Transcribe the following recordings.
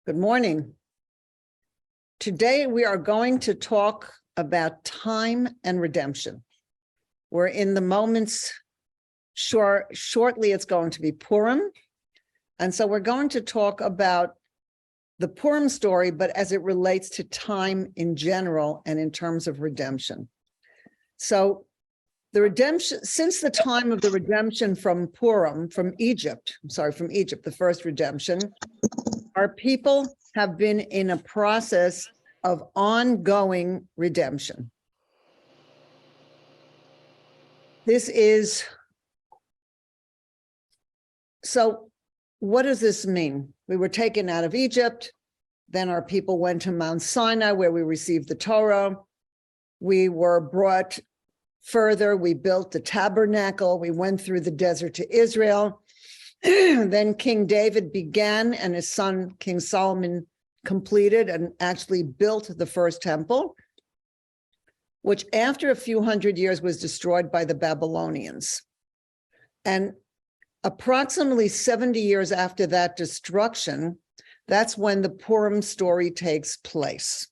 Good morning. Today we are going to talk about time and redemption. We're in the moments, shortly it's going to be Purim. And so we're going to talk about the Purim story, but as it relates to time in general and in terms of redemption. So the redemption, since the time of the redemption from Purim, from Egypt, the first redemption, our people have been in a process of ongoing redemption. So what does this mean? We were taken out of Egypt, then our people went to Mount Sinai where we received the Torah. We were brought further, we built the tabernacle, we went through the desert to Israel. Then King David began and his son, King Solomon, completed and actually built the first temple, which after a few hundred years was destroyed by the Babylonians. And approximately 70 years after that destruction, that's when the Purim story takes place.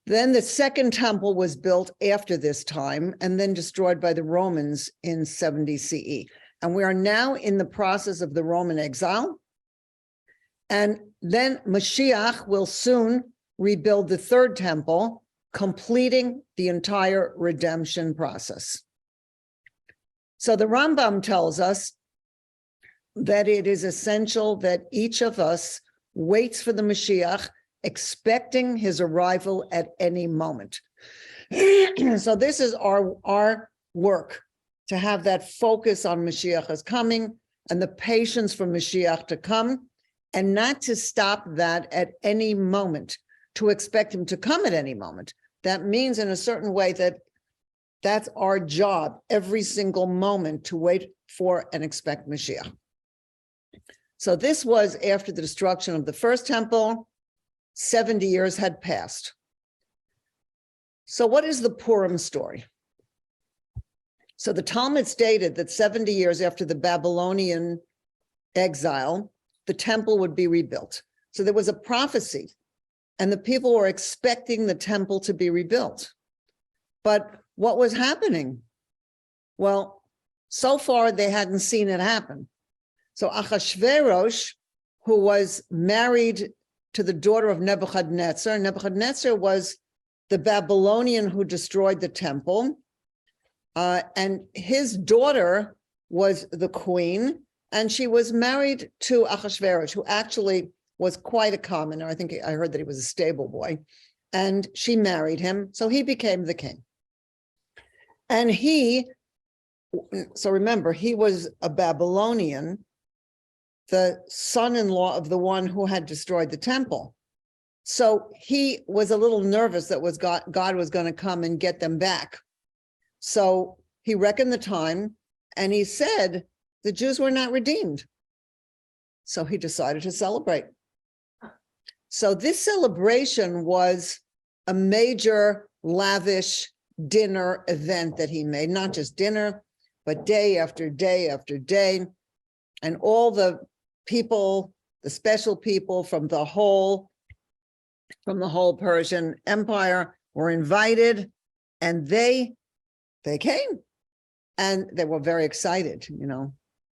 Then the second temple was built after this time and then destroyed by the Romans in 70 CE. And we are now in the process of the Roman exile. And then Mashiach will soon rebuild the third temple, completing the entire redemption process. So the Rambam tells us that it is essential that each of us waits for the Mashiach, expecting his arrival at any moment. So this is our work, to have that focus on Mashiach is coming and the patience for Mashiach to come, and not to stop that at any moment, to expect him to come at any moment. That means in a certain way that that's our job every single moment, to wait for and expect Mashiach. So this was after the destruction of the first temple. 70 years had passed. So what is the Purim story? So the Talmud stated that 70 years after the Babylonian exile, the temple would be rebuilt. So there was a prophecy, and the people were expecting the temple to be rebuilt. But what was happening? Well, so far they hadn't seen it happen. So Achashverosh, who was married to the daughter of Nebuchadnezzar, Nebuchadnezzar was the Babylonian who destroyed the temple. And his daughter was the queen, and she was married to Achashverosh, who actually was quite a commoner. I think I heard that he was a stable boy, and she married him, so he became the king. And so remember, he was a Babylonian, the son-in-law of the one who had destroyed the temple. So he was a little nervous that God was going to come and get them back. So he reckoned the time, and he said the Jews were not redeemed. So he decided to celebrate. So this celebration was a major, lavish dinner event that he made, not just dinner, but day after day after day. And all the people, the special people from the whole Persian Empire were invited, and they came, and they were very excited,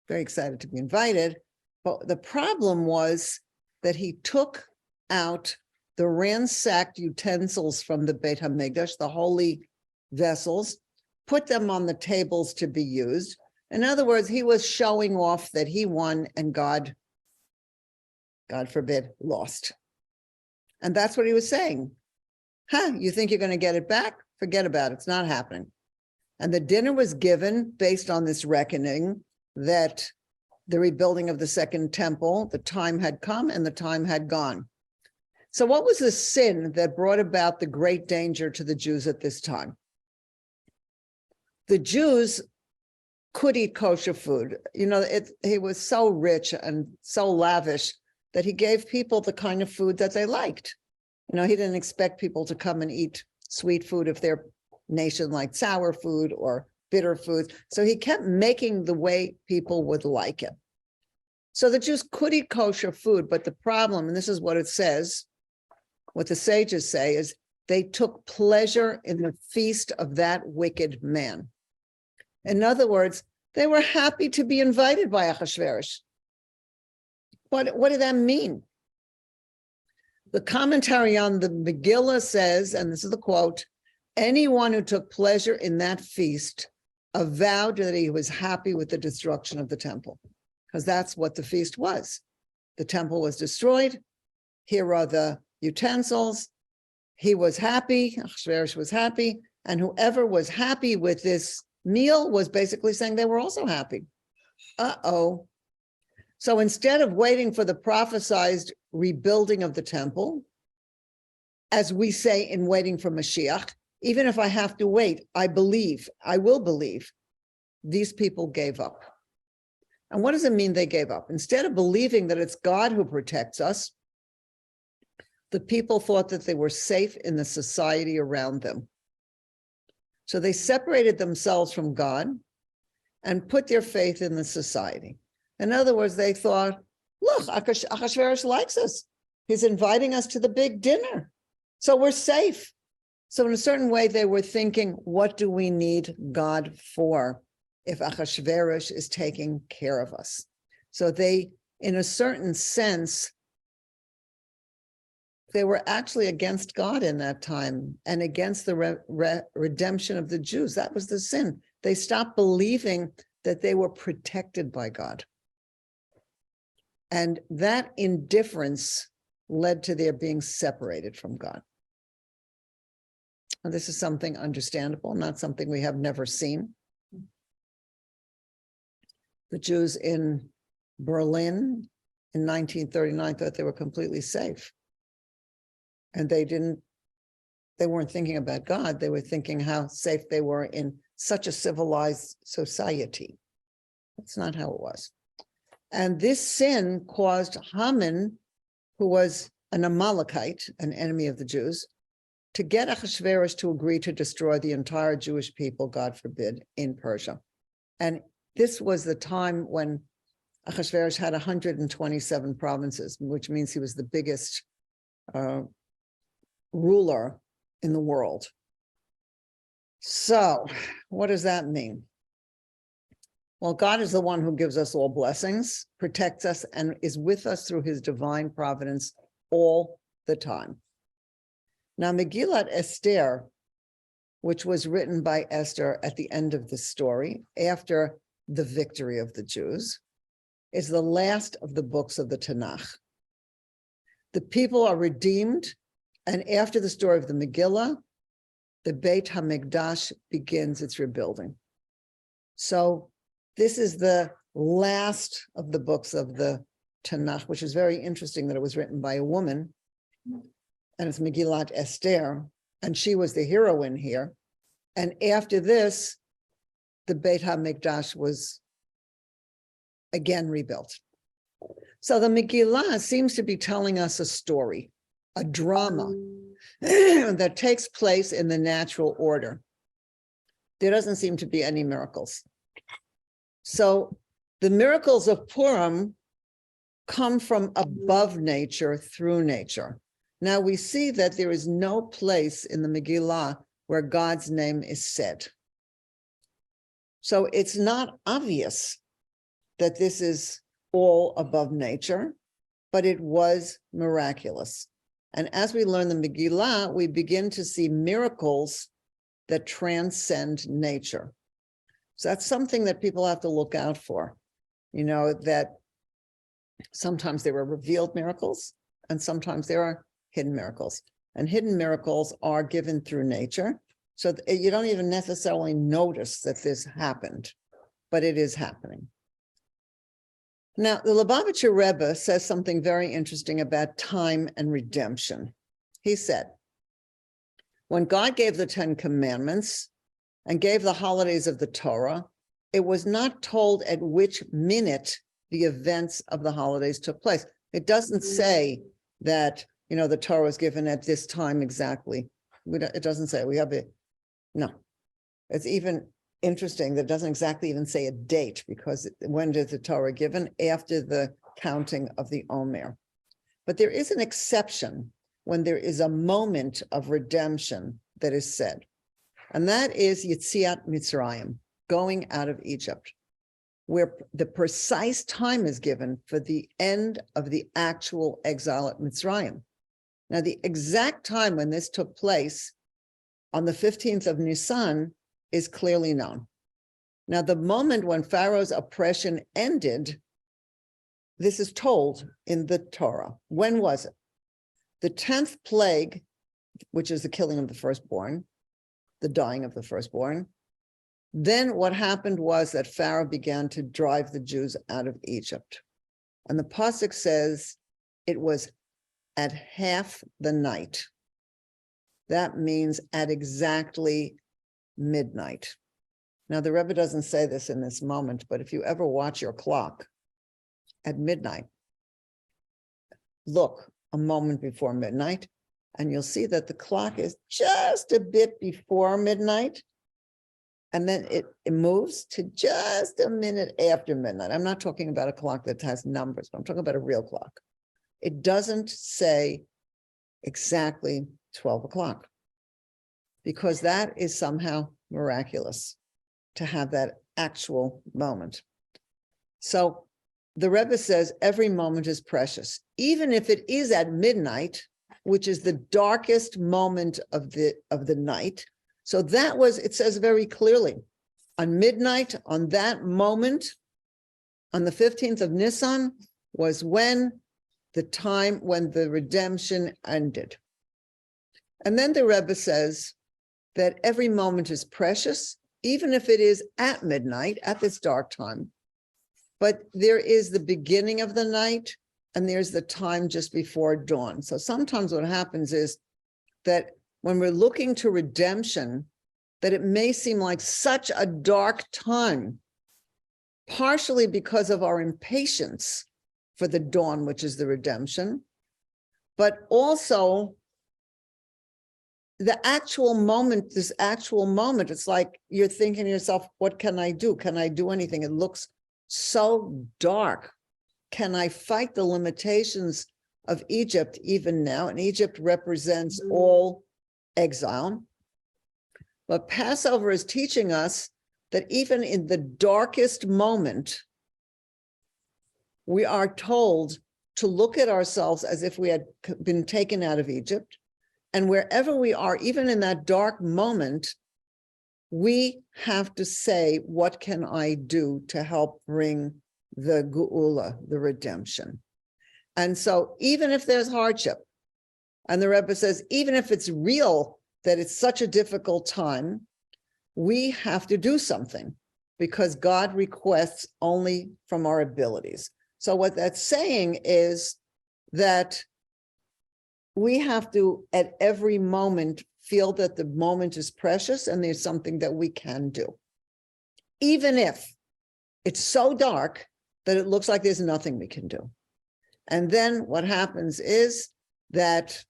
very excited to be invited. But the problem was that he took out the ransacked utensils from the Beit HaMikdash, the holy vessels, put them on the tables to be used. In other words, he was showing off that he won and God forbid, lost. And that's what he was saying. You think you're going to get it back? Forget about it. It's not happening. And the dinner was given based on this reckoning that the rebuilding of the second temple, the time had come and the time had gone. So what was the sin that brought about the great danger to the Jews at this time? The Jews could eat kosher food. He was so rich and so lavish that he gave people the kind of food that they liked. He didn't expect people to come and eat sweet food if their nation liked sour food or bitter foods. So he kept making the way people would like it. So the Jews could eat kosher food, but the problem, and this is what it says, what the sages say, is they took pleasure in the feast of that wicked man. In other words, they were happy to be invited by Achashverosh. What did that mean? The commentary on the Megillah says, and this is the quote, anyone who took pleasure in that feast avowed that he was happy with the destruction of the temple, because that's what the feast was. The temple was destroyed. Here are the utensils. He was happy. Achashverosh was happy. And whoever was happy with this meal was basically saying they were also happy. Uh-oh. So instead of waiting for the prophesied rebuilding of the temple, as we say in waiting for Mashiach, even if I have to wait, I will believe, these people gave up. And what does it mean they gave up? Instead of believing that it's God who protects us, the people thought that they were safe in the society around them. So they separated themselves from God and put their faith in the society. In other words, they thought, look, Achashverosh likes us. He's inviting us to the big dinner. So we're safe. So in a certain way, they were thinking, what do we need God for if Achashverosh is taking care of us? So they, in a certain sense, they were actually against God in that time and against the redemption of the Jews. That was the sin. They stopped believing that they were protected by God. And that indifference led to their being separated from God. And this is something understandable, not something we have never seen. The Jews in Berlin in 1939 thought they were completely safe. And they weren't thinking about God. They were thinking how safe they were in such a civilized society. That's not how it was. And this sin caused Haman, who was an Amalekite, an enemy of the Jews, to get Achashverosh to agree to destroy the entire Jewish people, God forbid, in Persia. And this was the time when Achashverosh had 127 provinces, which means he was the biggest ruler in the world. So what does that mean? Well, God is the one who gives us all blessings, protects us, and is with us through his divine providence all the time. Now, Megillat Esther, which was written by Esther at the end of the story, after the victory of the Jews, is the last of the books of the Tanakh. The people are redeemed, and after the story of the Megillah, the Beit HaMikdash begins its rebuilding. So this is the last of the books of the Tanakh, which is very interesting that it was written by a woman, and it's Megillat Esther, and she was the heroine here. And after this, the Beit HaMikdash was again rebuilt. So the Megillah seems to be telling us a story, a drama that takes place in the natural order. There doesn't seem to be any miracles. So the miracles of Purim come from above nature through nature. Now we see that there is no place in the Megillah where God's name is said. So it's not obvious that this is all above nature, but it was miraculous. And as we learn the Megillah, we begin to see miracles that transcend nature. So that's something that people have to look out for. You know, that sometimes there are revealed miracles and sometimes there are hidden miracles. And hidden miracles are given through nature. So you don't even necessarily notice that this happened, but it is happening. Now, the Lubavitcher Rebbe says something very interesting about time and redemption. He said, when God gave the 10 Commandments and gave the holidays of the Torah, it was not told at which minute the events of the holidays took place. It doesn't say that, you know, the Torah was given at this time exactly. It doesn't say. We have it. No. It's even interesting that it doesn't exactly even say a date, because when did the Torah given? After the counting of the Omer. But there is an exception when there is a moment of redemption that is said, and that is Yetziat Mitzrayim, going out of Egypt, where the precise time is given for the end of the actual exile at Mitzrayim. Now, the exact time when this took place on the 15th of Nisan is clearly known. Now, the moment when Pharaoh's oppression ended, this is told in the Torah. When was it? The 10th plague, which is the killing of the firstborn, the dying of the firstborn. Then what happened was that Pharaoh began to drive the Jews out of Egypt. And the pasuk says it was at half the night. That means at exactly midnight. Now, the Rebbe doesn't say this in this moment, but if you ever watch your clock at midnight, look a moment before midnight, and you'll see that the clock is just a bit before midnight, and then it moves to just a minute after midnight. I'm not talking about a clock that has numbers, but I'm talking about a real clock. It doesn't say exactly 12 o'clock, because that is somehow miraculous to have that actual moment. So the Rebbe says every moment is precious, even if it is at midnight, which is the darkest moment of the night. So that was, it says very clearly, on midnight, on that moment, on the 15th of Nisan, was when the time when the redemption ended. And then the Rebbe says that every moment is precious, even if it is at midnight, at this dark time. But there is the beginning of the night, and there's the time just before dawn. So sometimes what happens is that when we're looking to redemption, that it may seem like such a dark time, partially because of our impatience for the dawn, which is the redemption, but also the actual moment, this actual moment, it's like you're thinking to yourself, what can I do? Can I do anything? It looks so dark. Can I fight the limitations of Egypt even now? And Egypt represents all exile. But Passover is teaching us that even in the darkest moment, we are told to look at ourselves as if we had been taken out of Egypt. And wherever we are, even in that dark moment, we have to say, what can I do to help bring the geula, the redemption? And so even if there's hardship, and the Rebbe says, even if it's real that it's such a difficult time, we have to do something because God requests only from our abilities. So what that's saying is that we have to, at every moment, feel that the moment is precious and there's something that we can do. Even if it's so dark that it looks like there's nothing we can do. And then what happens is that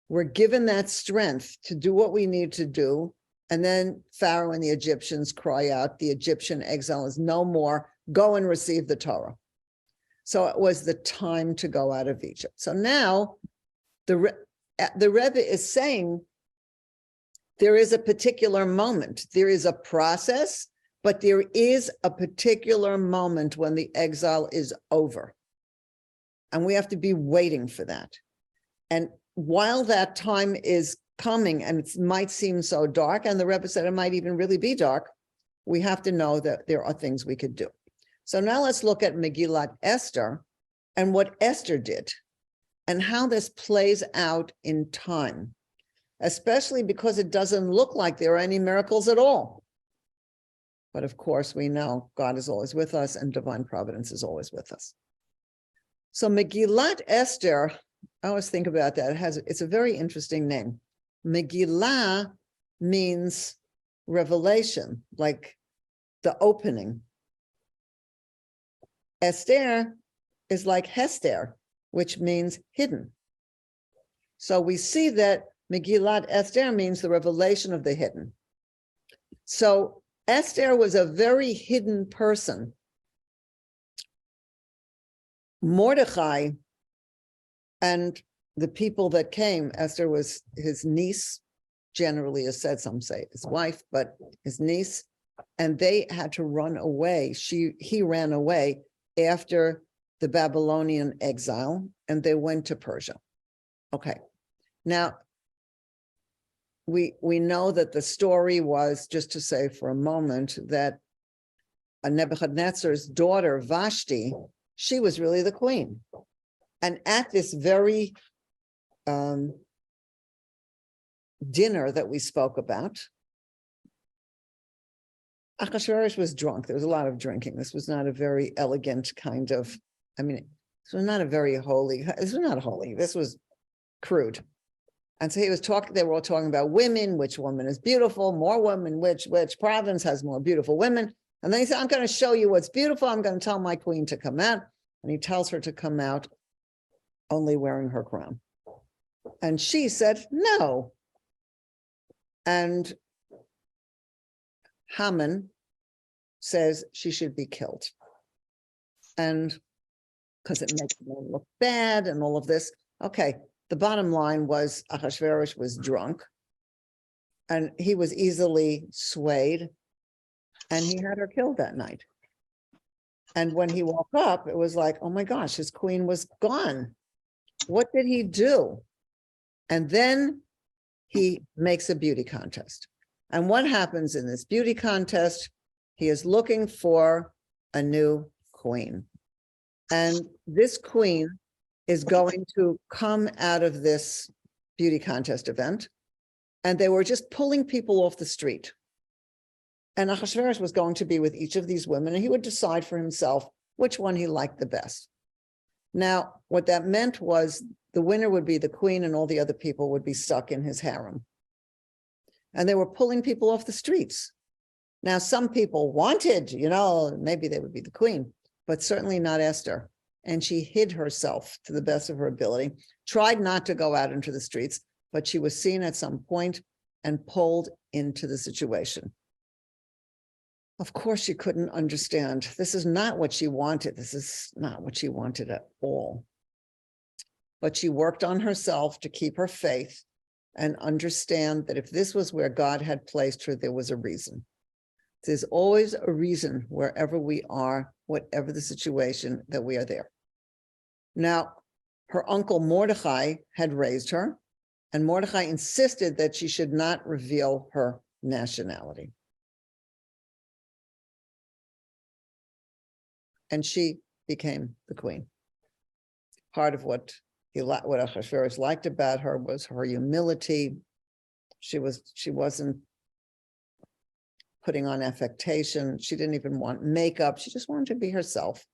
we're given that strength to do what we need to do. And then Pharaoh and the Egyptians cry out, the Egyptian exile is no more, go and receive the Torah. So it was the time to go out of Egypt. So now the Rebbe is saying there is a particular moment, there is a process, but there is a particular moment when the exile is over. And we have to be waiting for that. And while that time is coming, and it might seem so dark, and the Rebbe said it might even really be dark, we have to know that there are things we could do. So now let's look at Megillat Esther and what Esther did and how this plays out in time, especially because it doesn't look like there are any miracles at all. But of course, we know God is always with us and divine providence is always with us. So Megillat Esther, I always think about that. It's a very interesting name. Megillah means revelation, like the opening. Esther is like Hester, which means hidden. So we see that Megillat Esther means the revelation of the hidden. So Esther was a very hidden person. Mordechai and the people that came, Esther was his niece, generally is said, some say his wife, but his niece, and they had to run away. He ran away after the Babylonian exile, and they went to Persia. Okay, now we know that the story was, just to say for a moment, that Nebuchadnezzar's daughter Vashti, she was really the queen, and at this very dinner that we spoke about, Achashverosh was drunk. There was a lot of drinking. This was not a very elegant kind of, this was not a very holy, this was not holy, this was crude. And so he was talking, they were all talking about women, which woman is beautiful, more women, which province has more beautiful women. And then he said, I'm going to show you what's beautiful. I'm going to tell my queen to come out. And he tells her to come out only wearing her crown. And she said, no. And Haman says she should be killed. And because it makes them look bad and all of this. Okay, the bottom line was Ahasuerus was drunk and he was easily swayed and he had her killed that night. And when he woke up, it was like, oh my gosh, his queen was gone. What did he do? And then he makes a beauty contest. And what happens in this beauty contest? He is looking for a new queen. And this queen is going to come out of this beauty contest event. And they were just pulling people off the street. And Ahasuerus was going to be with each of these women, and he would decide for himself which one he liked the best. Now, what that meant was the winner would be the queen and all the other people would be stuck in his harem. And they were pulling people off the streets. Now, some people wanted, maybe they would be the queen, but certainly not Esther. And she hid herself to the best of her ability, tried not to go out into the streets, but she was seen at some point and pulled into the situation. Of course, she couldn't understand. This is not what she wanted. This is not what she wanted at all. But she worked on herself to keep her faith and understand that if this was where God had placed her, there was a reason. There's always a reason wherever we are, whatever the situation, that we are there. Now, her uncle Mordechai had raised her, and Mordechai insisted that she should not reveal her nationality. And she became the queen. Part of what Ahasuerus liked about her was her humility. She wasn't putting on affectation. She didn't even want makeup. She just wanted to be herself.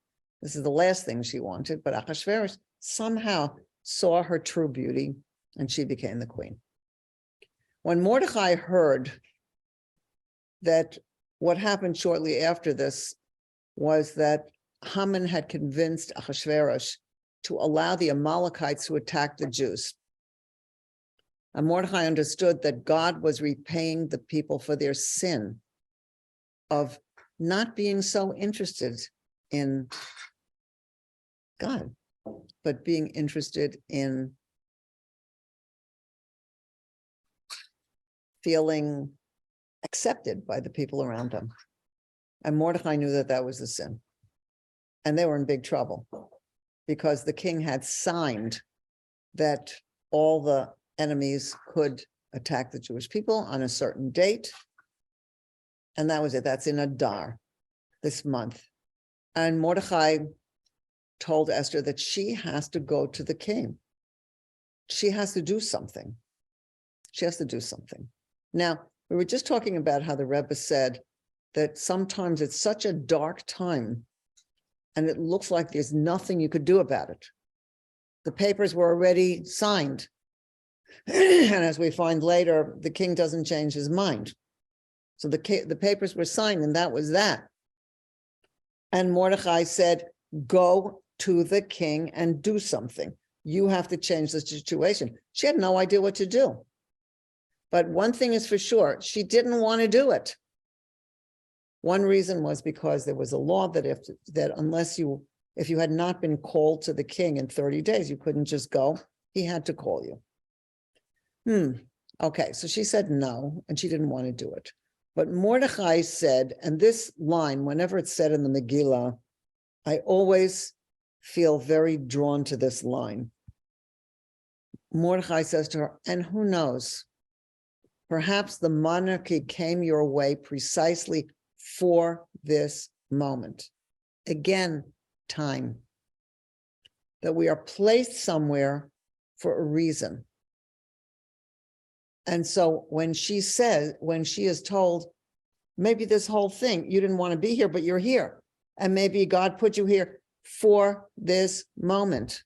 This is the last thing she wanted, but Ahasuerus somehow saw her true beauty and she became the queen. When Mordechai heard that what happened shortly after this was that Haman had convinced Ahasuerus to allow the Amalekites to attack the Jews. And Mordechai understood that God was repaying the people for their sin of not being so interested in God, but being interested in feeling accepted by the people around them. And Mordechai knew that that was a sin. And they were in big trouble because the king had signed that all the enemies could attack the Jewish people on a certain date. And that was it. That's in Adar this month. And Mordechai told Esther that she has to go to the king. She has to do something. She has to do something. Now, we were just talking about how the Rebbe said that sometimes it's such a dark time and it looks like there's nothing you could do about it. The papers were already signed. And as we find later, the king doesn't change his mind. So the papers were signed and that was that. And Mordechai said, go to the king and do something. You have to change the situation. She had no idea what to do. But one thing is for sure, she didn't want to do it. One reason was because there was a law that unless you If you had not been called to the king in 30 days, you couldn't just go. He had to call you. Okay, so she said no, and she didn't want to do it. But Mordechai said, and this line, whenever it's said in the Megillah, I always feel very drawn to this line. Mordechai says to her, and who knows, perhaps the monarchy came your way precisely for this moment. Again, time. That we are placed somewhere for a reason. And so when she is told, maybe this whole thing, you didn't want to be here, but you're here. And maybe God put you here for this moment.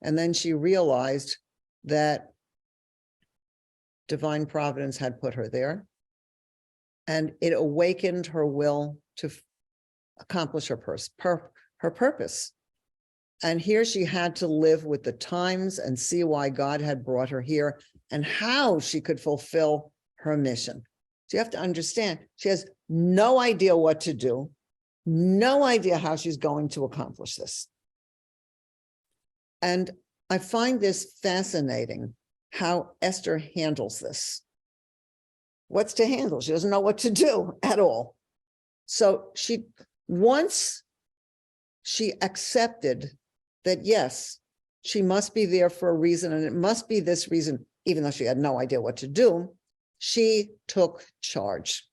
And then she realized that divine providence had put her there. And it awakened her will to accomplish her purpose. And here she had to live with the times and see why God had brought her here and how she could fulfill her mission. So you have to understand, she has no idea what to do, no idea how she's going to accomplish this. And I find this fascinating, how Esther handles this. What's to handle? She doesn't know what to do at all. So once she accepted that, yes, she must be there for a reason, and it must be this reason, even though she had no idea what to do, she took charge.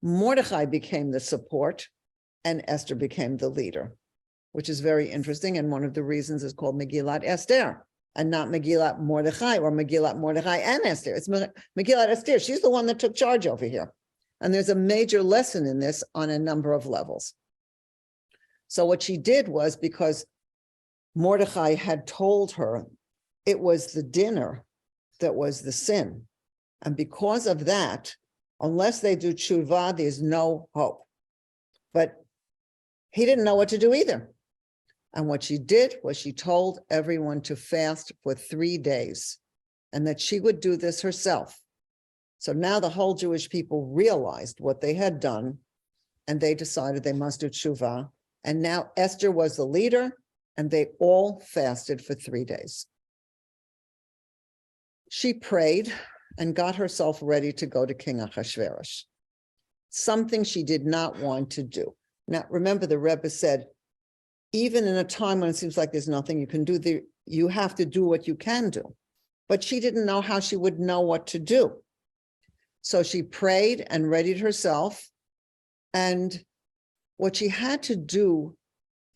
Mordechai became the support, and Esther became the leader, which is very interesting. And one of the reasons is called Megillat Esther, and not Megillat Mordechai or Megillat Mordechai and Esther. It's Megillat Esther. She's the one that took charge over here. And there's a major lesson in this on a number of levels. So what she did was, because Mordechai had told her it was the dinner that was the sin. And because of that, unless they do tshuva, there's no hope. But he didn't know what to do either. And what she did was she told everyone to fast for 3 days and that she would do this herself. So now the whole Jewish people realized what they had done, and they decided they must do tshuva. And now Esther was the leader, and they all fasted for 3 days. She prayed and got herself ready to go to King Ahasuerus, something she did not want to do. Now, remember, the Rebbe said, even in a time when it seems like there's nothing you can do, you have to do what you can do. But she didn't know how she would know what to do. So she prayed and readied herself. And what she had to do,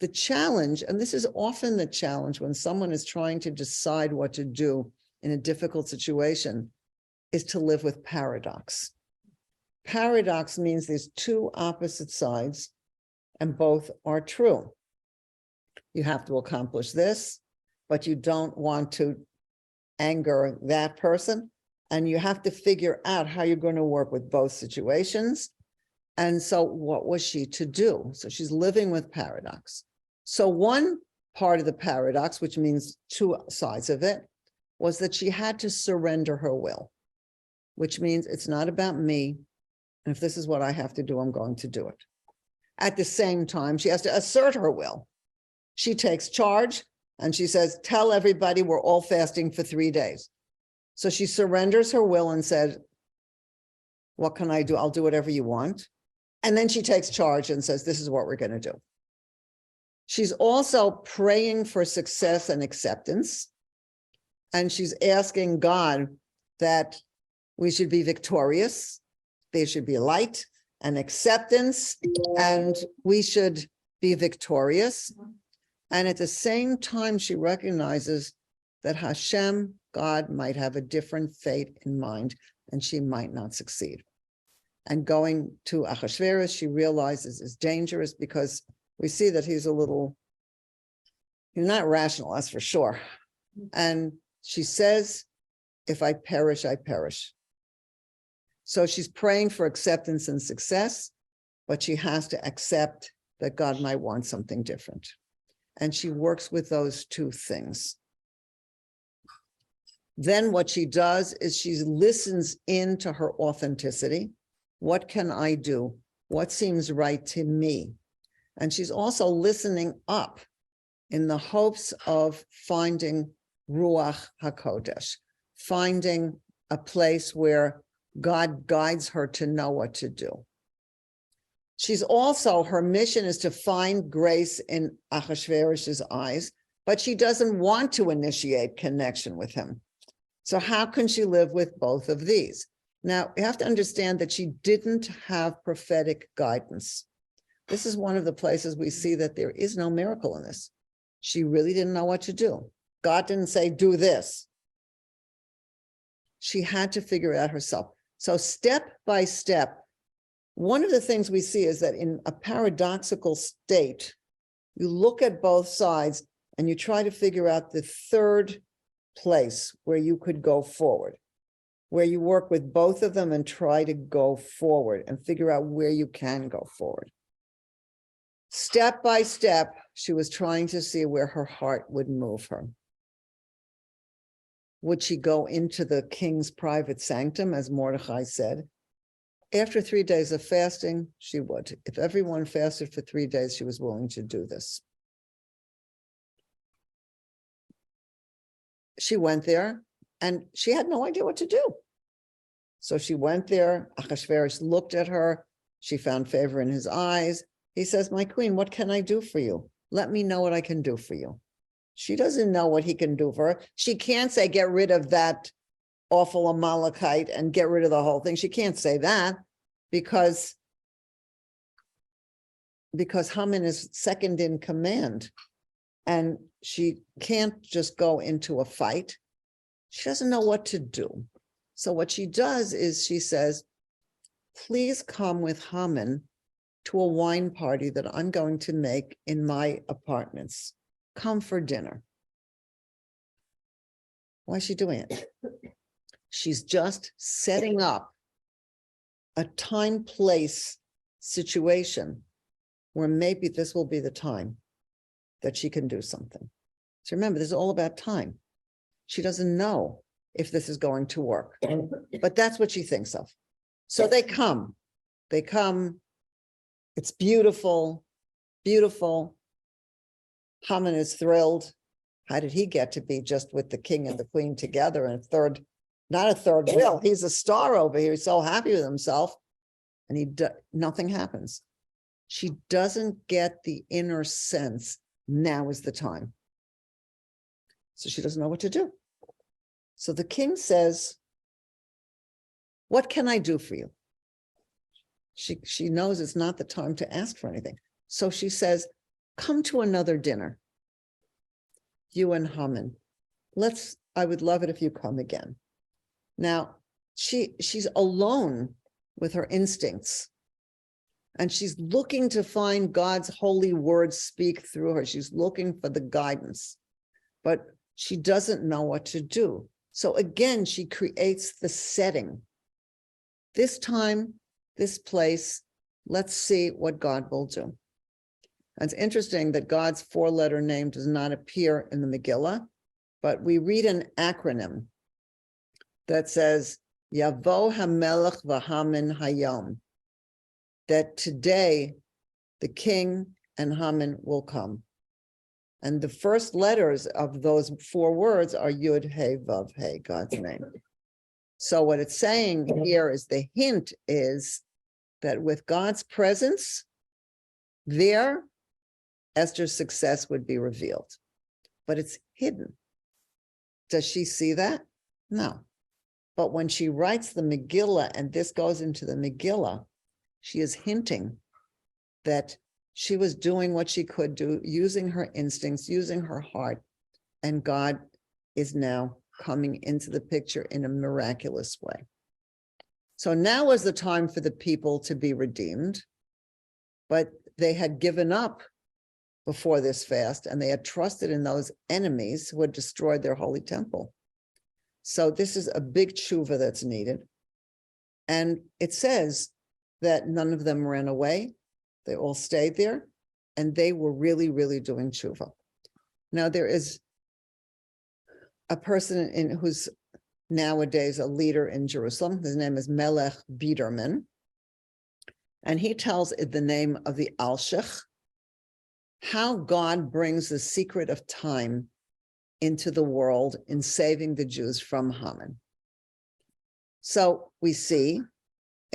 the challenge, and this is often the challenge when someone is trying to decide what to do in a difficult situation, is to live with paradox. Paradox means there's two opposite sides, and both are true. You have to accomplish this, but you don't want to anger that person. And you have to figure out how you're going to work with both situations. And so what was she to do? So she's living with paradox. So one part of the paradox, which means two sides of it, was that she had to surrender her will, which means it's not about me. And if this is what I have to do, I'm going to do it. At the same time, she has to assert her will. She takes charge and she says, tell everybody we're all fasting for 3 days. So she surrenders her will and said, what can I do? I'll do whatever you want. And then she takes charge and says, this is what we're going to do. She's also praying for success and acceptance. And she's asking God that we should be victorious. There should be light and acceptance, and we should be victorious. And at the same time, she recognizes that Hashem, God, might have a different fate in mind, and she might not succeed. And going to Ahasuerus, she realizes is dangerous because we see that he's not rational, that's for sure. And she says, if I perish, I perish. So she's praying for acceptance and success, but she has to accept that God might want something different. And she works with those two things. Then what she does is she listens into her authenticity. What can I do? What seems right to me? And she's also listening up in the hopes of finding Ruach HaKodesh, finding a place where God guides her to know what to do. She's also, her mission is to find grace in Achashverosh's eyes, but she doesn't want to initiate connection with him. So how can she live with both of these? Now, you have to understand that she didn't have prophetic guidance. This is one of the places we see that there is no miracle in this. She really didn't know what to do. God didn't say, do this. She had to figure it out herself. So step by step, one of the things we see is that in a paradoxical state, you look at both sides and you try to figure out the third place where you could go forward, where you work with both of them and try to go forward and figure out where you can go forward. Step by step, she was trying to see where her heart would move her. Would she go into the king's private sanctum, as Mordechai said? After 3 days of fasting, she would. If everyone fasted for 3 days, she was willing to do this. She went there and she had no idea what to do. So she went there. Achashverosh looked at her. She found favor in his eyes. He says, my queen, what can I do for you? Let me know what I can do for you. She doesn't know what he can do for her. She can't say, get rid of that awful Amalekite and get rid of the whole thing. She can't say that because Haman is second in command and she can't just go into a fight. She doesn't know what to do. So what she does is she says, please come with Haman to a wine party that I'm going to make in my apartments. Come for dinner. Why is she doing it? She's just setting up a time-place situation where maybe this will be the time that she can do something. So remember, this is all about time. She doesn't know if this is going to work, but that's what she thinks of. So they come. It's beautiful, beautiful. Haman is thrilled. How did he get to be just with the king and the queen together? And not a third wheel. He's a star over here. He's so happy with himself. And nothing happens. She doesn't get the inner sense, now is the time. So she doesn't know what to do. So the king says, what can I do for you? She knows it's not the time to ask for anything. So she says, come to another dinner. You and Haman. I would love it if you come again. Now, she's alone with her instincts. And she's looking to find God's holy words speak through her. She's looking for the guidance, but she doesn't know what to do. So again, she creates the setting. This time, this place, let's see what God will do. And it's interesting that God's four-letter name does not appear in the Megillah, but we read an acronym that says, Yavo HaMelech v'Haman Hayom, that today the king and Haman will come. And the first letters of those four words are Yud, He, Vav, He, God's name. So what it's saying here is the hint is that with God's presence, there, Esther's success would be revealed. But it's hidden. Does she see that? No. But when she writes the Megillah, and this goes into the Megillah, she is hinting that she was doing what she could do, using her instincts, using her heart, and God is now coming into the picture in a miraculous way. So now was the time for the people to be redeemed, but they had given up before this fast, and they had trusted in those enemies who had destroyed their holy temple. So this is a big tshuva that's needed. And it says that none of them ran away. They all stayed there, and they were really, really doing tshuva. Now, there is a person who's nowadays a leader in Jerusalem. His name is Melech Biderman, and he tells the name of the Alshich, how God brings the secret of time into the world in saving the Jews from Haman. So we see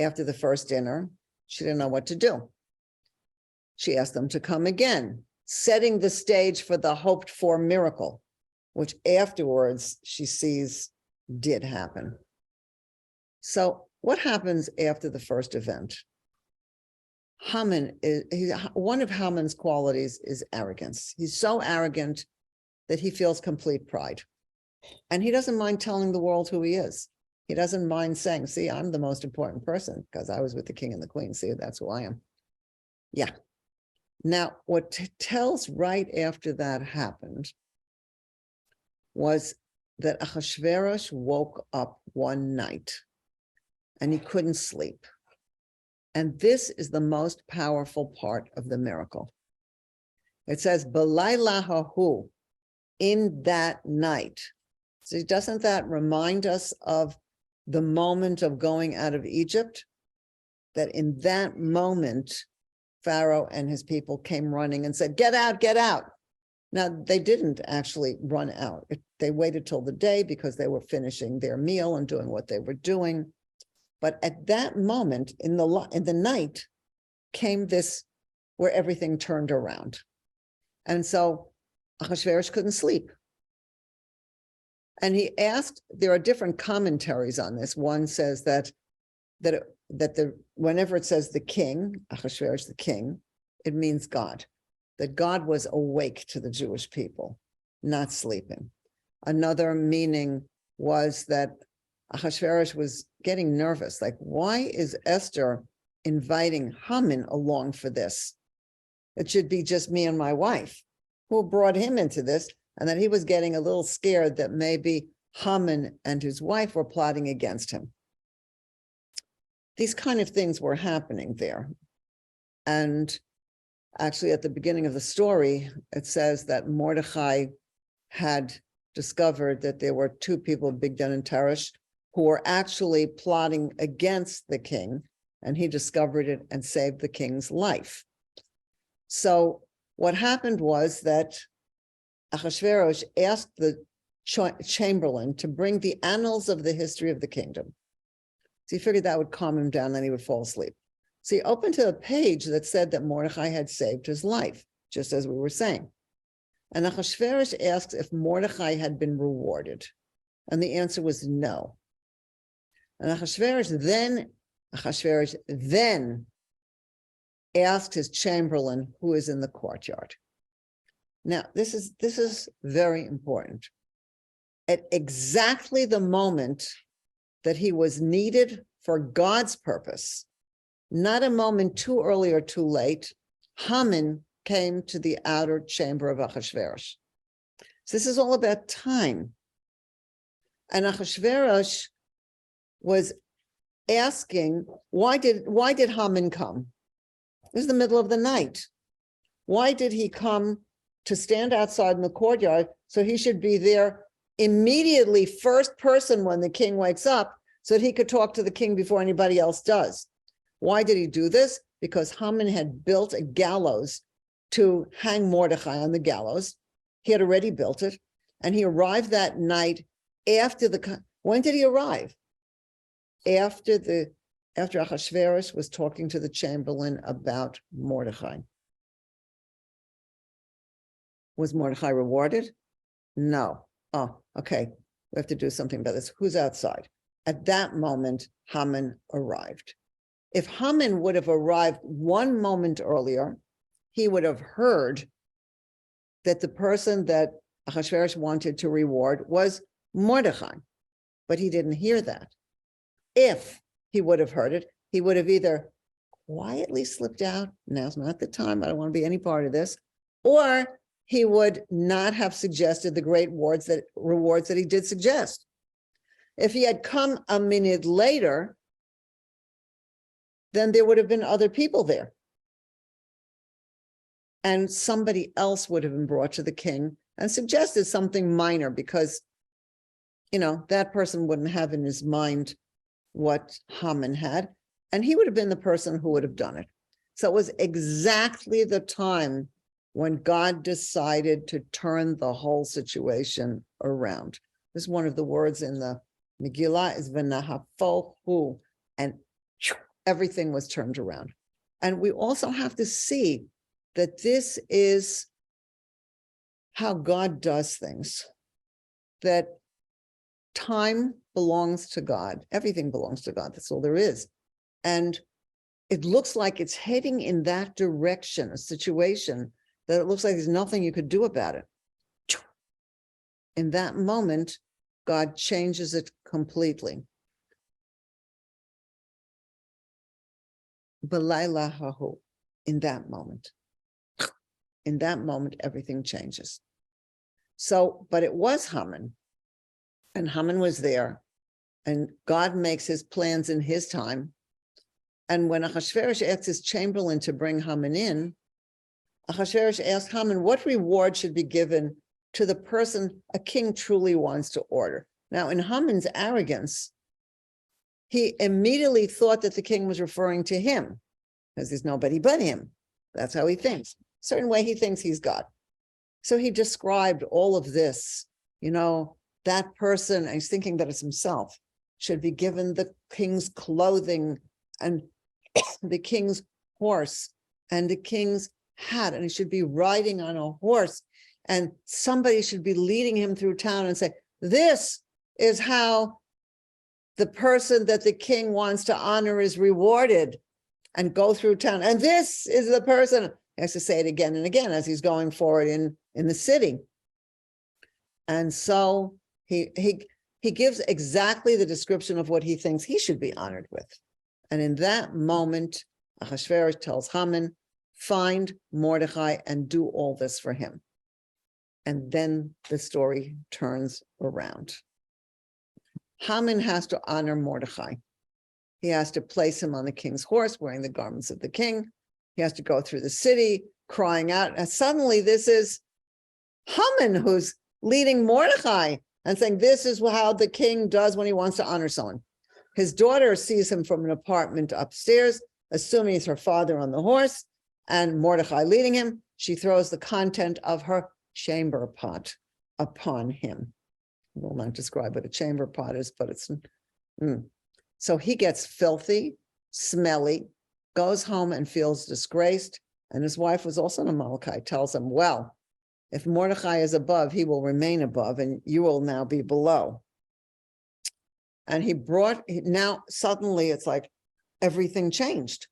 after the first dinner, she didn't know what to do. She asked them to come again, setting the stage for the hoped for miracle, which afterwards she sees did happen. So what happens after the first event? Haman is one of Haman's qualities is arrogance. He's so arrogant that he feels complete pride. And he doesn't mind telling the world who he is. He doesn't mind saying, see, I'm the most important person because I was with the king and the queen. See, that's who I am. Yeah. Now, what tells right after that happened was that Ahasuerus woke up one night and he couldn't sleep. And this is the most powerful part of the miracle. It says, B'layla hahu, in that night. So doesn't that remind us of the moment of going out of Egypt? That in that moment, Pharaoh and his people came running and said, get out, get out. Now, they didn't actually run out. They waited till the day because they were finishing their meal and doing what they were doing. But at that moment, in the night, came this where everything turned around. And so Ahasuerus couldn't sleep. And he asked, there are different commentaries on this. One says that whenever it says the king, Ahasuerus the king, it means God, that God was awake to the Jewish people, not sleeping. Another meaning was that Ahasuerus was getting nervous. Like, why is Esther inviting Haman along for this? It should be just me and my wife. Who brought him into this? And that he was getting a little scared that maybe Haman and his wife were plotting against him. These kind of things were happening there. And actually, at the beginning of the story, it says that Mordechai had discovered that there were two people, Bigdan and Teresh, who were actually plotting against the king, and he discovered it and saved the king's life. So what happened was that Ahasuerus asked the chamberlain to bring the annals of the history of the kingdom. So he figured that would calm him down and he would fall asleep. So he opened to a page that said that Mordechai had saved his life, just as we were saying. And Ahasuerus asked if Mordechai had been rewarded. And the answer was no. And Ahasuerus then asked his chamberlain who is in the courtyard. Now, this is very important. At exactly the moment that he was needed for God's purpose, not a moment too early or too late, Haman came to the outer chamber of Ahasuerus. So this is all about time. And Ahasuerus was asking, why did Haman come? It was the middle of the night. Why did he come to stand outside in the courtyard? So he should be there immediately, first person when the king wakes up, so that he could talk to the king before anybody else does. Why did he do this? Because Haman had built a gallows to hang Mordechai on the gallows. He had already built it, and he arrived that night after when did he arrive? After Ahasuerus was talking to the chamberlain about Mordechai. Was Mordechai rewarded? No. Oh, okay. We have to do something about this. Who's outside? At that moment, Haman arrived. If Haman would have arrived one moment earlier, he would have heard that the person that Ahasuerus wanted to reward was Mordechai, but he didn't hear that. If he would have heard it, he would have either quietly slipped out, now's not the time, I don't want to be any part of this, or he would not have suggested the great rewards that he did suggest. If he had come a minute later, then there would have been other people there. And somebody else would have been brought to the king and suggested something minor because, that person wouldn't have in his mind what Haman had, and he would have been the person who would have done it. So it was exactly the time when God decided to turn the whole situation around. This is one of the words in the Megillah is v'nahafohu, and everything was turned around. And we also have to see that this is how God does things, that time belongs to God. Everything belongs to God. That's all there is. And it looks like it's heading in that direction, a situation that it looks like there's nothing you could do about it. In that moment, God changes it completely. B'layla hahu, in that moment. In that moment, everything changes. So, but it was Haman, and Haman was there, and God makes his plans in his time. And when Ahasuerus asked his chamberlain to bring Haman in, Ahasuerus asked Haman what reward should be given to the person a king truly wants to order. Now, in Haman's arrogance, he immediately thought that the king was referring to him, because there's nobody but him. That's how he thinks. Certain way he thinks he's God. So he described all of this, that person, and he's thinking that it's himself, should be given the king's clothing and the king's horse and the king's hat, and he should be riding on a horse, and somebody should be leading him through town and say, this is how the person that the king wants to honor is rewarded, and go through town. And this is the person, he has to say it again and again as he's going forward in the city. And so he gives exactly the description of what he thinks he should be honored with. And in that moment, Ahasuerus tells Haman, find Mordechai and do all this for him. And then the story turns around. Haman has to honor Mordechai. He has to place him on the king's horse, wearing the garments of the king. He has to go through the city, crying out. And suddenly this is Haman who's leading Mordechai and saying, this is how the king does when he wants to honor someone. His daughter sees him from an apartment upstairs, assuming it's her father on the horse, and Mordechai leading him. She throws the content of her chamber pot upon him. We'll not describe what a chamber pot is, but it's... So he gets filthy, smelly, goes home and feels disgraced. And his wife was also an Amalekite, tells him, well, if Mordechai is above, he will remain above, and you will now be below. And now suddenly it's like everything changed,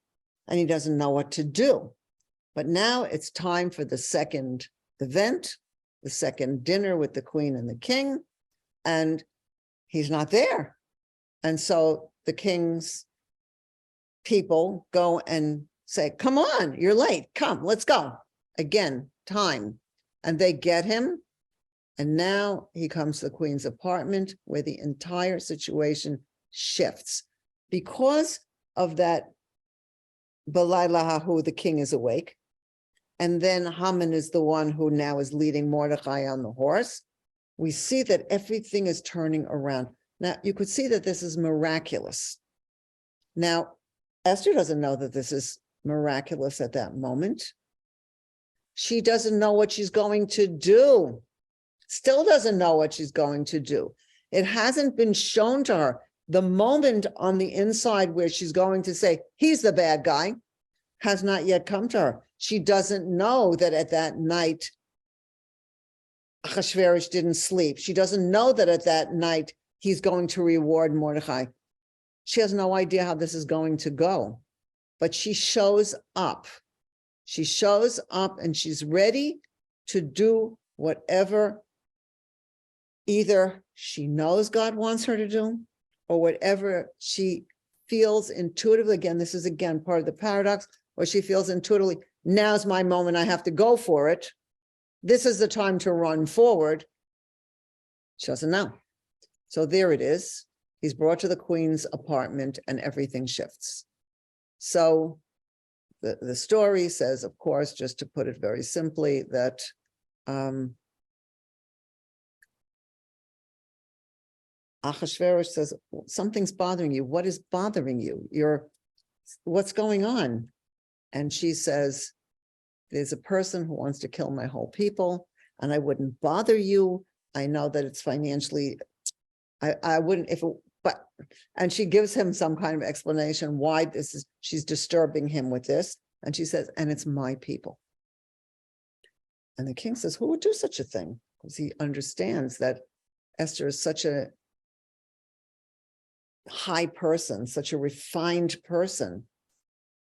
and he doesn't know what to do. But now it's time for the second event, the second dinner with the queen and the king, and he's not there. And so the king's people go and say, come on, you're late. Come, let's go. Again, time. And they get him. And now he comes to the queen's apartment, where the entire situation shifts. Because of that, B'layla hahu, the king is awake. And then Haman is the one who now is leading Mordechai on the horse. We see that everything is turning around. Now, you could see that this is miraculous. Now, Esther doesn't know that this is miraculous at that moment. She doesn't know what she's going to do. Still doesn't know what she's going to do. It hasn't been shown to her. The moment on the inside where she's going to say, he's the bad guy, has not yet come to her. She doesn't know that at that night, Ahasuerus didn't sleep. She doesn't know that at that night, he's going to reward Mordechai. She has no idea how this is going to go, but she shows up. She shows up and she's ready to do whatever either she knows God wants her to do, or whatever she feels intuitively. Again, this is again part of the paradox, or she feels intuitively, now's my moment, I have to go for it. This is the time to run forward. She doesn't know. So there it is. He's brought to the queen's apartment and everything shifts. So the story says, of course, just to put it very simply, that Ahasuerus says, something's bothering you. What is bothering you? What's going on? And she says, there's a person who wants to kill my whole people, and I wouldn't bother you. I know that it's financially, I wouldn't, and she gives him some kind of explanation why she's disturbing him with this. And she says, and it's my people. And the king says, who would do such a thing? Because he understands that Esther is such a high person, such a refined person.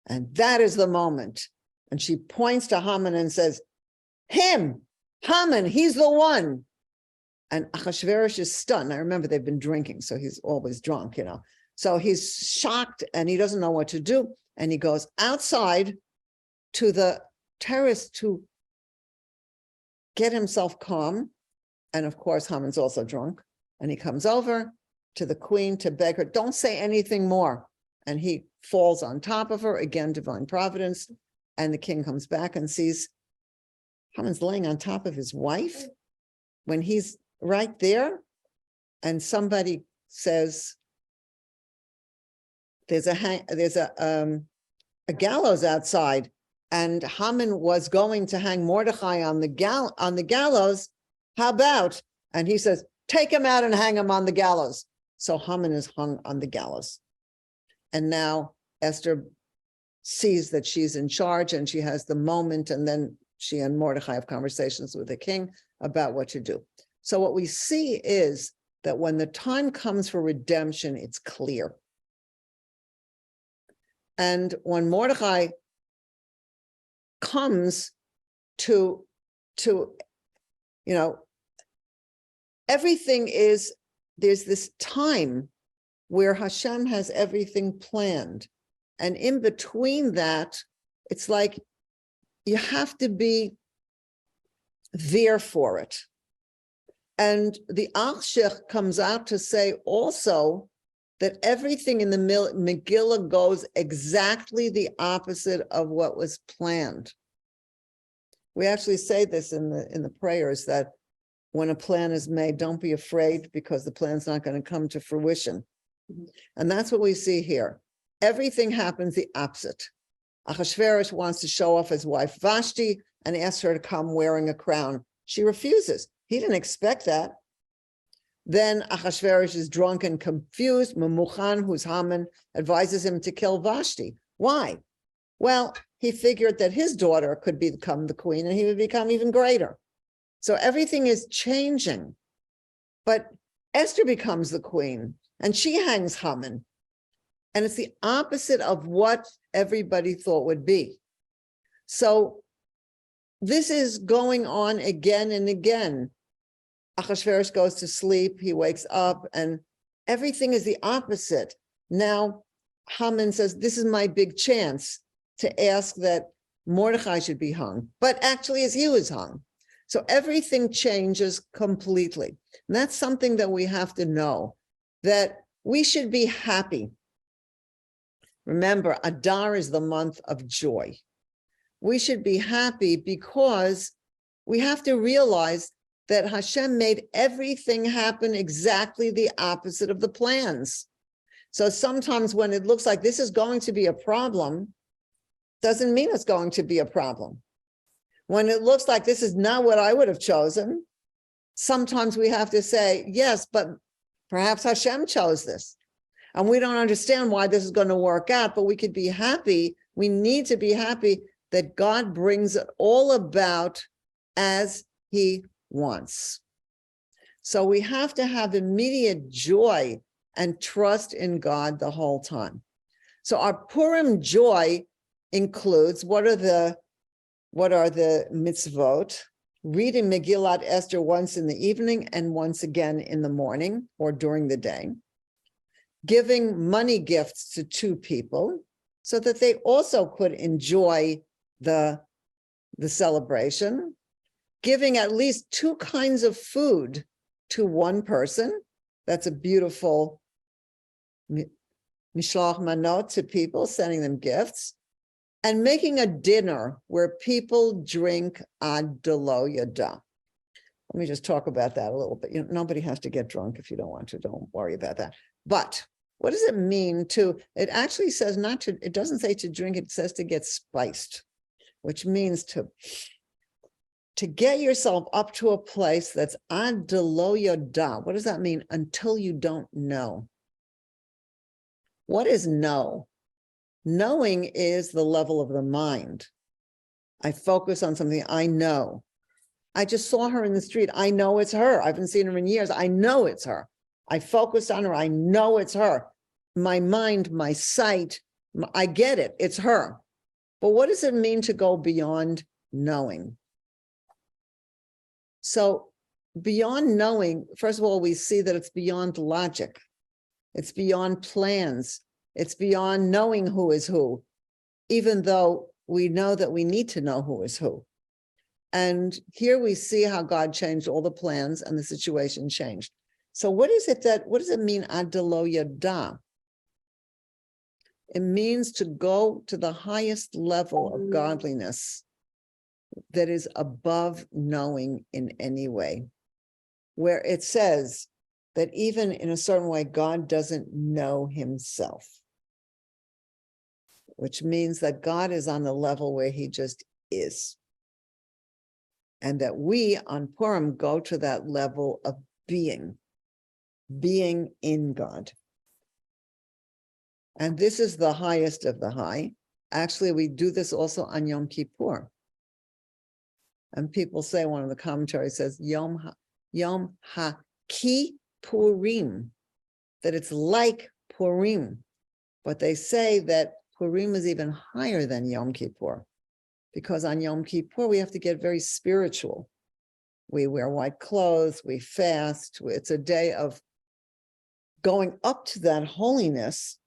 And that is the moment. And she points to Haman and says, him, Haman, he's the one. And Achashverosh is stunned. I remember they've been drinking, so he's always drunk, So he's shocked and he doesn't know what to do. And he goes outside to the terrace to get himself calm. And of course, Haman's also drunk. And he comes over to the queen to beg her, don't say anything more. And he falls on top of her, again, divine providence. And the king comes back and sees Haman's laying on top of his wife when he's right there. And somebody says, there's a gallows outside, and Haman was going to hang Mordechai on the gallows. How about? And he says, take him out and hang him on the gallows. So Haman is hung on the gallows. And now Esther sees that she's in charge and she has the moment, and then she and Mordechai have conversations with the king about what to do. So what we see is that when the time comes for redemption, it's clear. And when Mordechai comes to everything is, there's this time where Hashem has everything planned. And in between that, it's like you have to be there for it. And the Akshech comes out to say also that everything in the Megillah goes exactly the opposite of what was planned. We actually say this in the prayers, that when a plan is made, don't be afraid, because the plan's not going to come to fruition. And that's what we see here. Everything happens the opposite. Achashverosh wants to show off his wife Vashti and asks her to come wearing a crown. She refuses. He didn't expect that. Then Achashverosh is drunk and confused. Memuchan, who's Haman, advises him to kill Vashti. Why? Well, he figured that his daughter could become the queen and he would become even greater. So everything is changing. But Esther becomes the queen and she hangs Haman. And it's the opposite of what everybody thought would be. So this is going on again and again. Achashverosh goes to sleep, he wakes up, and everything is the opposite. Now, Haman says, this is my big chance to ask that Mordechai should be hung, but actually as he was hung. So everything changes completely. And that's something that we have to know, that we should be happy. Remember, Adar is the month of joy. We should be happy because we have to realize that Hashem made everything happen exactly the opposite of the plans. So sometimes when it looks like this is going to be a problem, doesn't mean it's going to be a problem. When it looks like this is not what I would have chosen, sometimes we have to say, yes, but perhaps Hashem chose this. And we don't understand why this is going to work out, but we could be happy. We need to be happy that God brings it all about as he wants. So we have to have immediate joy and trust in God the whole time. So our Purim joy includes, what are the mitzvot? Reading Megillat Esther once in the evening and once again in the morning or during the day. Giving money gifts to two people so that they also could enjoy the celebration. Giving at least two kinds of food to one person. That's a beautiful mishloach manot to people, sending them gifts. And making a dinner where people drink ad delo yada. Let me just talk about that a little bit. Nobody has to get drunk if you don't want to. Don't worry about that. But what does it mean to, it actually says not to, it doesn't say to drink, it says to get spiced. which means to get yourself up to a place that's ad lo yada. What does that mean? Until you don't know. What is know? Knowing is the level of the mind. I focus on something I know. I just saw her in the street. I know it's her. I haven't seen her in years. I know it's her. I focused on her. I know it's her. My mind, my sight, I get it. It's her. But what does it mean to go beyond knowing? So beyond knowing, first of all, we see that it's beyond logic. It's beyond plans. It's beyond knowing who is who, even though we know that we need to know who is who. And here we see how God changed all the plans and the situation changed. So what does it mean, ad lo yada? It means to go to the highest level of godliness that is above knowing in any way, where it says that even in a certain way, God doesn't know himself, which means that God is on the level where he just is. And that we on Purim go to that level of being in God. And this is the highest of the high. Actually, we do this also on Yom Kippur. And people say, one of the commentaries says, Yom HaKippurim, that it's like Purim. But they say that Purim is even higher than Yom Kippur, because on Yom Kippur, we have to get very spiritual. We wear white clothes, we fast. It's a day of going up to that holiness,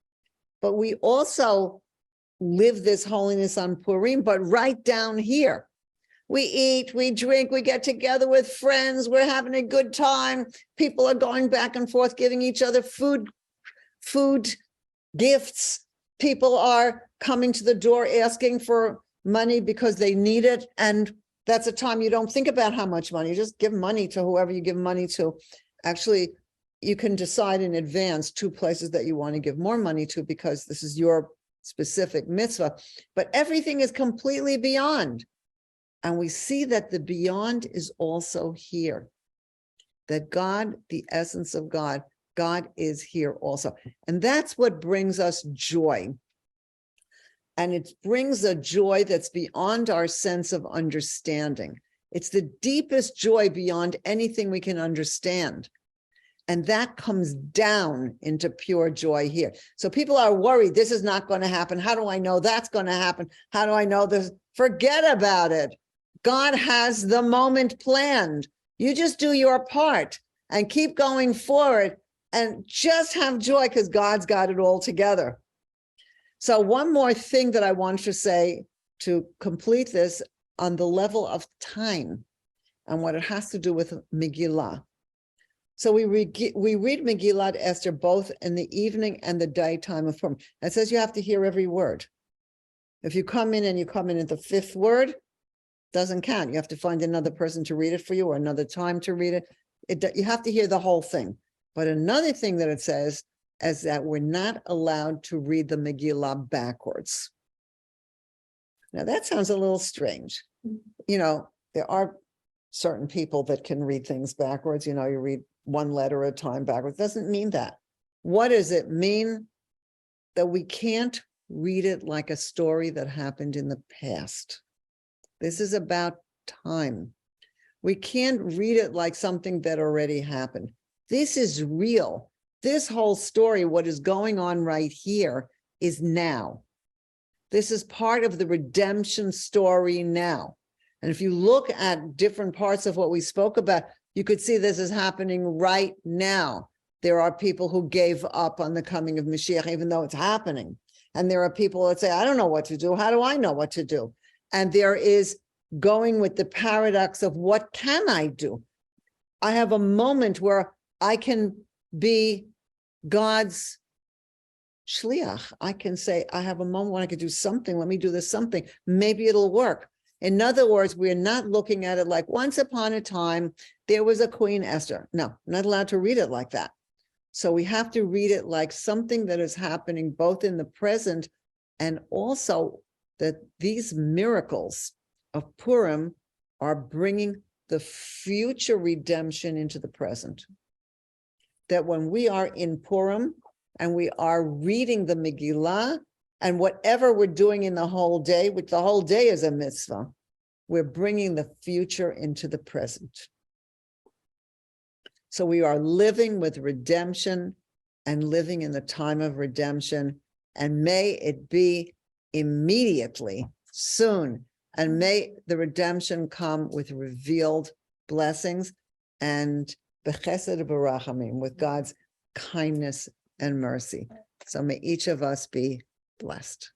but we also live this holiness on Purim, but right down here. We eat, we drink, we get together with friends, we're having a good time. People are going back and forth, giving each other food gifts. People are coming to the door asking for money because they need it. And that's a time you don't think about how much money, you just give money to whoever you give money to. Actually, you can decide in advance 2 places that you want to give more money to because this is your specific mitzvah, but everything is completely beyond. And we see that the beyond is also here, that God, the essence of God, God is here also. And that's what brings us joy. And it brings a joy that's beyond our sense of understanding. It's the deepest joy beyond anything we can understand. And that comes down into pure joy here. So people are worried, this is not going to happen. How do I know that's going to happen? How do I know this? Forget about it. God has the moment planned. You just do your part and keep going forward and just have joy because God's got it all together. So one more thing that I want to say to complete this on the level of time and what it has to do with Megillah. So we read Megillat Esther both in the evening and the daytime of Purim. It says you have to hear every word. If you come in at the 5th word, doesn't count. You have to find another person to read it for you or another time to read it. You have to hear the whole thing. But another thing that it says is that we're not allowed to read the Megillah backwards. Now that sounds a little strange. You know, there are certain people that can read things backwards. You know, you read one letter at a time backwards. Doesn't mean that. What does it mean? That we can't read it like a story that happened in the past. This is about time. We can't read it like something that already happened. This is real. This whole story, what is going on right here, is now. This is part of the redemption story now. And if you look at different parts of what we spoke about, you could see this is happening right now. There are people who gave up on the coming of Mashiach, even though it's happening. And there are people that say, I don't know what to do. How do I know what to do? And there is going with the paradox of what can I do? I have a moment where I can be God's shliach. I can say, I have a moment when I could do something. Let me do this something. Maybe it'll work. In other words, we're not looking at it like once upon a time, there was a Queen Esther. No, not allowed to read it like that. So we have to read it like something that is happening both in the present and also that these miracles of Purim are bringing the future redemption into the present. That when we are in Purim and we are reading the Megillah and whatever we're doing in the whole day, which the whole day is a mitzvah, we're bringing the future into the present. So we are living with redemption and living in the time of redemption. And may it be immediately, soon. And may the redemption come with revealed blessings and b'chesed v'rachamim, with God's kindness and mercy. So may each of us be blessed.